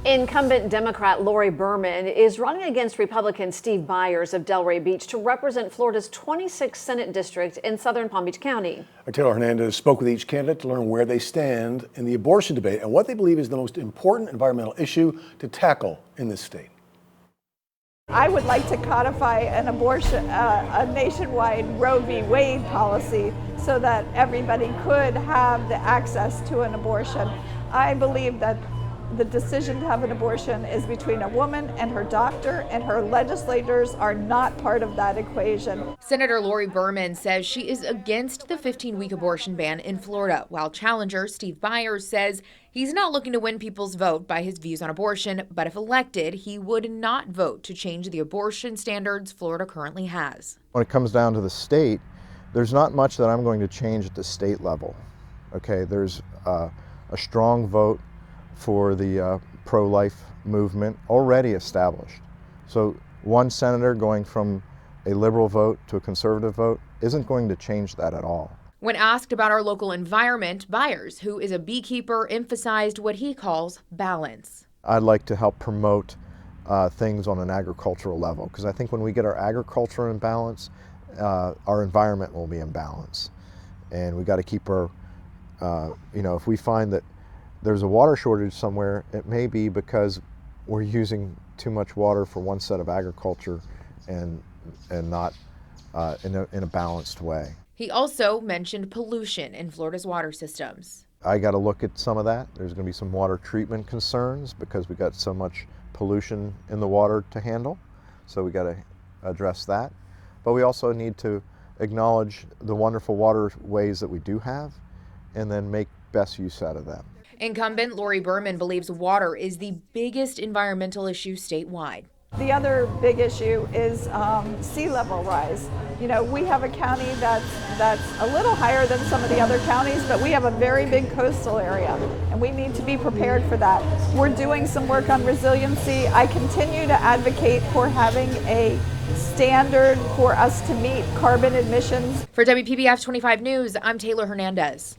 Incumbent Democrat Lori Berman is running against Republican Steve Byers of Delray Beach to represent Florida's 26th Senate District in southern Palm Beach County. Taylor Hernandez spoke with each candidate to learn where they stand in the abortion debate and what they believe is the most important environmental issue to tackle in this state. I would like to codify an abortion, a nationwide Roe v. Wade policy so that everybody could have the access to an abortion. I believe that the decision to have an abortion is between a woman and her doctor, and her legislators are not part of that equation. Senator Lori Berman says she is against the 15-week abortion ban in Florida, while challenger Steve Byers says he's not looking to win people's vote by his views on abortion, but if elected, he would not vote to change the abortion standards Florida currently has. When it comes down to the state, there's not much that I'm going to change at the state level. Okay, there's a strong vote for the pro-life movement already established. So one senator going from a liberal vote to a conservative vote isn't going to change that at all. When asked about our local environment, Byers, who is a beekeeper, emphasized what he calls balance. I'd like to help promote things on an agricultural level, because I think when we get our agriculture in balance, our environment will be in balance. And we got to keep our, if we find that there's a water shortage somewhere, it may be because we're using too much water for one set of agriculture and not in a balanced way. He also mentioned pollution in Florida's water systems. I got to look at some of that. There's going to be some water treatment concerns because we got so much pollution in the water to handle. So we got to address that. But we also need to acknowledge the wonderful waterways that we do have and then make best use out of them. Incumbent Lori Berman believes water is the biggest environmental issue statewide. The other big issue is sea level rise. You know, we have a county that's a little higher than some of the other counties, but we have a very big coastal area, and we need to be prepared for that. We're doing some work on resiliency. I continue to advocate for having a standard for us to meet carbon emissions. For WPBF 25 News, I'm Taylor Hernandez.